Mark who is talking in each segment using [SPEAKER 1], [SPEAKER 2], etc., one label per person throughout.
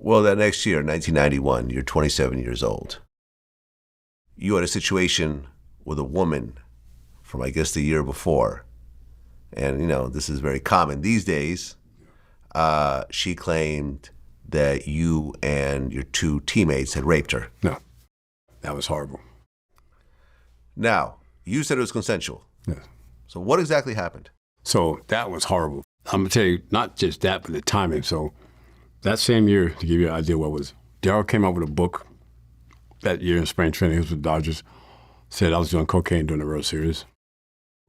[SPEAKER 1] Well, that next year, 1991, you're 27 years old. You had a situation with a woman from, I guess, the year before. And, this is very common these days. She claimed that you and your two teammates had raped her.
[SPEAKER 2] No, that was horrible.
[SPEAKER 1] Now, you said it was consensual.
[SPEAKER 2] Yes.
[SPEAKER 1] So what exactly happened?
[SPEAKER 2] So that was horrible. I'm going to tell you, not just that, but the timing. So that same year, to give you an idea what was, Daryl came out with a book that year in spring training. He was with the Dodgers. Said I was doing cocaine during the World Series.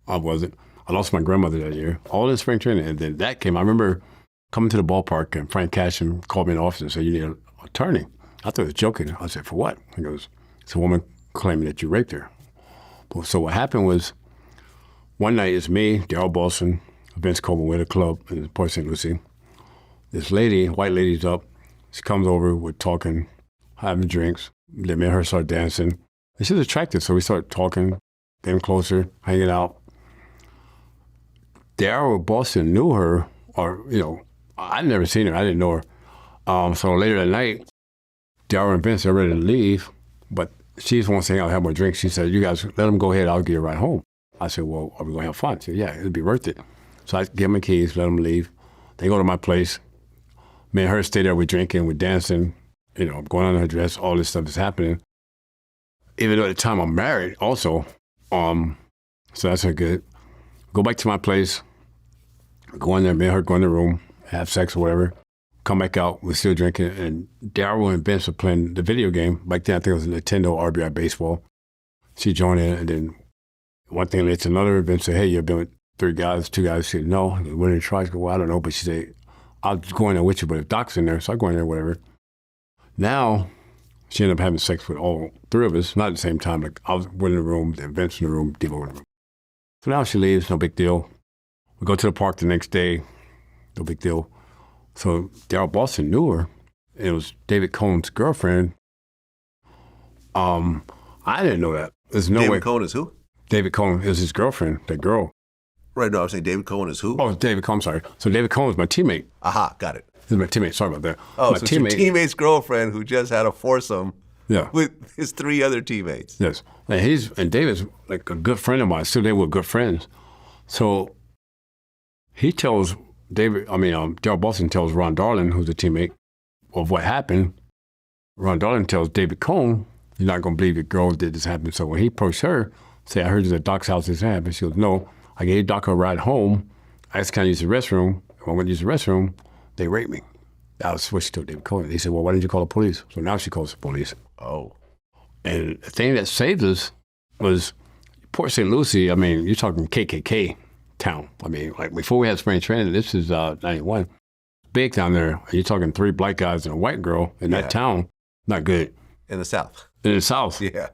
[SPEAKER 2] I wasn't. I lost my grandmother that year, all in spring training. And then that came. I remember coming to the ballpark, and Frank Cashin called me in the office and said, "You need an attorney." I thought he was joking. I said, "For what?" He goes, "It's a woman claiming that you raped her." So what happened was, one night it's me, Daryl Boston, Vince Coleman with a club in Port St. Lucie. This lady, white lady's up. She comes over, we're talking, having drinks. Then me and her start dancing. And she was attractive, so we started talking, getting closer, hanging out. Daryl Boston knew her, or, I'd never seen her. I didn't know her. So later that night, Daryl and Vince are ready to leave, but she just wants to hang out and have more drinks. She said, "You guys, let them go ahead. I'll get you right home." I said, "Well, are we going to have fun?" She said, "Yeah, it'll be worth it." So I give them the keys, let them leave. They go to my place. Me and her stay there, we're drinking, we're dancing, I'm going on her dress, all this stuff is happening. Even though at the time I'm married also, so that's not good. Go back to my place, go in there, me and her go in the room, have sex or whatever, come back out, we're still drinking, and Daryl and Vince were playing the video game. Back then I think it was Nintendo RBI Baseball. She joined in, and then one thing led to another. Vince said, "Hey, you've been with two guys. She said, "No." He went in twice. Well, I don't know. But she said, "I'll go in there with you, but if Doc's in there," so I go in there, whatever. Now, she ended up having sex with all three of us, not at the same time. Like, I was in the room, then Vince in the room, Devo in the room. So now she leaves, no big deal. We go to the park the next day, no big deal. So Daryl Boston knew her. It was David Cohn's girlfriend. I didn't know that. There's no way.
[SPEAKER 1] David Cohn is who?
[SPEAKER 2] David Cohn is his girlfriend, that girl.
[SPEAKER 1] Right, no, I was saying David Cohn is who?
[SPEAKER 2] Oh, David Cohn, sorry. So David Cohn was my teammate.
[SPEAKER 1] Aha, got it.
[SPEAKER 2] He's my teammate, sorry about that.
[SPEAKER 1] Oh,
[SPEAKER 2] my
[SPEAKER 1] so it's your teammate's girlfriend who just had a foursome with his three other teammates.
[SPEAKER 2] Yes, and David's like a good friend of mine. Still, they were good friends. So he tells Daryl Boston tells Ron Darling, who's a teammate, of what happened. Ron Darling tells David Cohn, "You're not going to believe your girl did this happen." So when he approached her, say, "I heard you at Doc's house this happened." She goes, "No, I gave Doc a ride home. I just kind of use the restroom. When I went to use the restroom, they raped me." That was what she told David Cohn. He said, "Well, why didn't you call the police?" So now she calls the police.
[SPEAKER 1] Oh.
[SPEAKER 2] And the thing that saved us was Port St. Lucie. You're talking KKK town. Like before we had spring training, this is 91. Big down there. You're talking 3 black guys and a white girl in that town. Not good.
[SPEAKER 1] In the South.
[SPEAKER 2] In the South.
[SPEAKER 1] Yeah.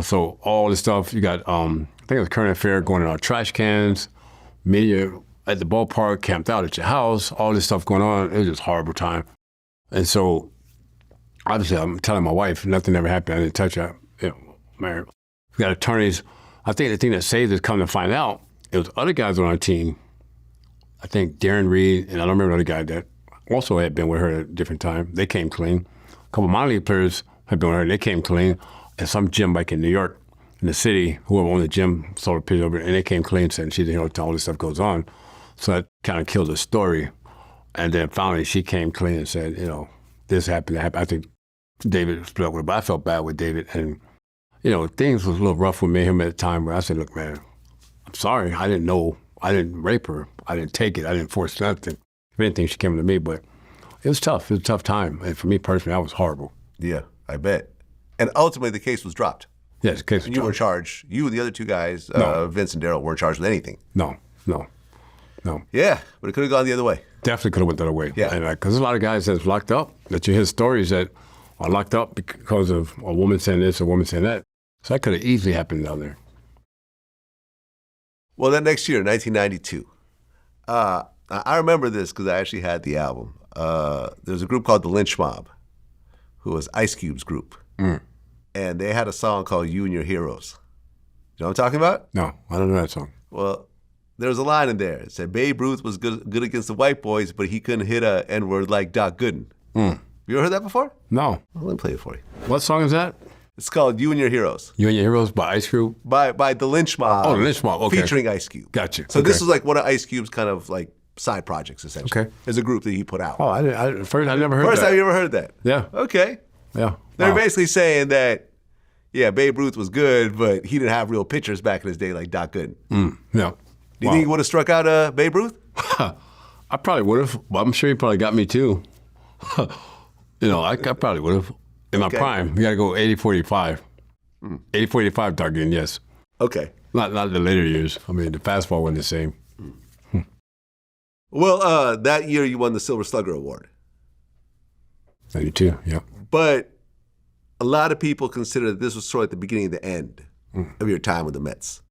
[SPEAKER 2] So all this stuff, you got, I think it was current affair going in our trash cans, media at the ballpark, camped out at your house, all this stuff going on. It was just a horrible time. And so, obviously, I'm telling my wife, nothing ever happened. I didn't touch her. Married. We got attorneys. I think the thing that saved us, come to find out, it was other guys on our team. I think Darren Reed, and I don't remember another guy that also had been with her at a different time. They came clean. A couple of minor league players had been with her. They came clean. And some gym back in New York, in the city, whoever owned the gym saw the picture over, and they came clean, saying she didn't know all this stuff goes on. So that kind of killed the story. And then finally she came clean and said, this happened, that happened. I think David split up with her, but I felt bad with David. And, things was a little rough with me and him at the time where I said, "Look, man, I'm sorry. I didn't know. I didn't rape her. I didn't take it. I didn't force nothing. If anything, she came to me." But it was tough. It was a tough time. And for me personally, that was horrible.
[SPEAKER 1] Yeah, I bet. And ultimately, the case was dropped.
[SPEAKER 2] Yes, the case was
[SPEAKER 1] dropped.
[SPEAKER 2] You
[SPEAKER 1] were charged. You and the other two guys, Vince and Daryl, weren't charged with anything.
[SPEAKER 2] No.
[SPEAKER 1] Yeah, but it could have gone the other way.
[SPEAKER 2] Definitely could have went the other way.
[SPEAKER 1] Yeah.
[SPEAKER 2] Because there's a lot of guys that's locked up, that you hear stories that are locked up because of a woman saying this, a woman saying that. So that could have easily happened down there.
[SPEAKER 1] Well, that next year, 1992, I remember this because I actually had the album. There was a group called the Lynch Mob, who was Ice Cube's group. And they had a song called "You and Your Heroes." You know what I'm talking about?
[SPEAKER 2] No, I don't know that song.
[SPEAKER 1] Well, there was a line in there. It said, "Babe Ruth was good against the white boys, but he couldn't hit a N-word like Doc Gooden." You ever heard that before?
[SPEAKER 2] No.
[SPEAKER 1] Well, let me play it for you.
[SPEAKER 2] What song is that?
[SPEAKER 1] It's called You and Your Heroes
[SPEAKER 2] You and Your Heroes by Ice Cube?
[SPEAKER 1] by the Lynch Mob.
[SPEAKER 2] Oh, the Lynch Mob, okay.
[SPEAKER 1] Featuring Ice Cube.
[SPEAKER 2] Gotcha.
[SPEAKER 1] So this
[SPEAKER 2] Okay.
[SPEAKER 1] is like one of Ice Cube's kind of like side projects, essentially.
[SPEAKER 2] Okay.
[SPEAKER 1] As a group that he put out.
[SPEAKER 2] Oh, I never heard
[SPEAKER 1] First
[SPEAKER 2] that.
[SPEAKER 1] time you ever heard that?
[SPEAKER 2] Yeah.
[SPEAKER 1] Okay.
[SPEAKER 2] Yeah.
[SPEAKER 1] They're
[SPEAKER 2] Wow.
[SPEAKER 1] basically saying that, yeah, Babe Ruth was good, but he didn't have real pitchers back in his day like Doc Gooden.
[SPEAKER 2] Yeah.
[SPEAKER 1] Do you think he would have struck out Babe Ruth?
[SPEAKER 2] I probably would have, but I'm sure he probably got me too. I probably would have. In my
[SPEAKER 1] Okay.
[SPEAKER 2] prime, you got to go 80-45. 80-45 Doc Gooden, yes.
[SPEAKER 1] Okay.
[SPEAKER 2] Not the later years. I mean, the fastball wasn't the same.
[SPEAKER 1] Well, that year you won the Silver Slugger Award.
[SPEAKER 2] 92, yeah.
[SPEAKER 1] But a lot of people consider that this was sort of the beginning of the end of your time with the Mets.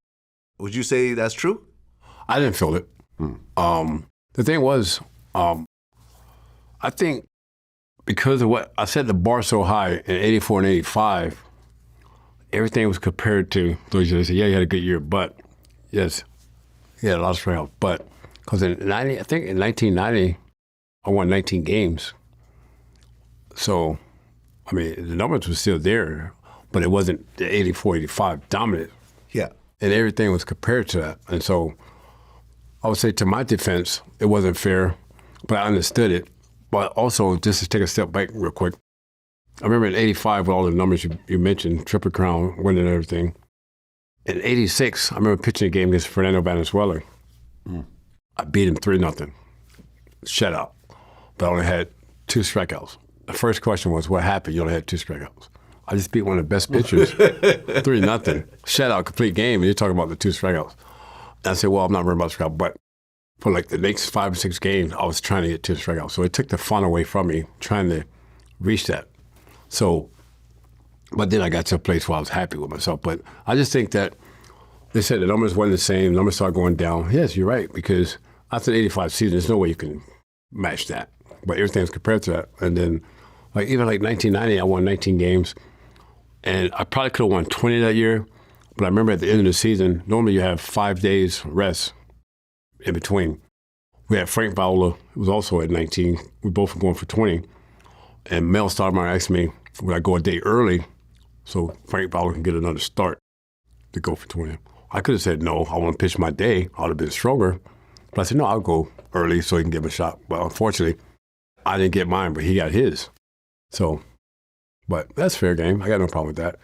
[SPEAKER 1] Would you say that's true?
[SPEAKER 2] I didn't feel it. The thing was, I think because of what I set the bar so high in 84 and 85, everything was compared to those years. They said, yeah, you had a good year, but yes, he had a lot of strikeouts. But because in 1990, I won 19 games. So, I mean, the numbers were still there, but it wasn't the 84, 85 dominant.
[SPEAKER 1] Yeah.
[SPEAKER 2] And everything was compared to that. And so I would say to my defense, it wasn't fair, but I understood it. But also, just to take a step back real quick, I remember in 85 with all the numbers you mentioned, Triple Crown, winning everything. In 86, I remember pitching a game against Fernando Valenzuela. I beat him 3-0, shutout, but I only had 2 strikeouts. The first question was, what happened? You only had 2 strikeouts. I just beat one of the best pitchers, 3-0, shutout, complete game, and you're talking about the 2 strikeouts. And I said, well, I'm not worried about strikeouts, but for like the next 5 or 6 games, I was trying to get 2 strikeouts. So it took the fun away from me, trying to reach that. So, but then I got to a place where I was happy with myself. But I just think that they said the numbers weren't the same, numbers started going down. Yes, you're right, because after the 85 season, there's no way you can match that. But everything's compared to that. And then, even 1990, I won 19 games. And I probably could have won 20 that year. But I remember at the end of the season, normally you have 5 days rest in between. We had Frank Fowler, who was also at 19. We both were going for 20. And Mel Stoudemire asked me, would I go a day early so Frank Fowler can get another start to go for 20? I could have said, no, I want to pitch my day. I would have been stronger. But I said, no, I'll go early so he can give him a shot. But unfortunately, I didn't get mine, but he got his. So, but that's fair game. I got no problem with that.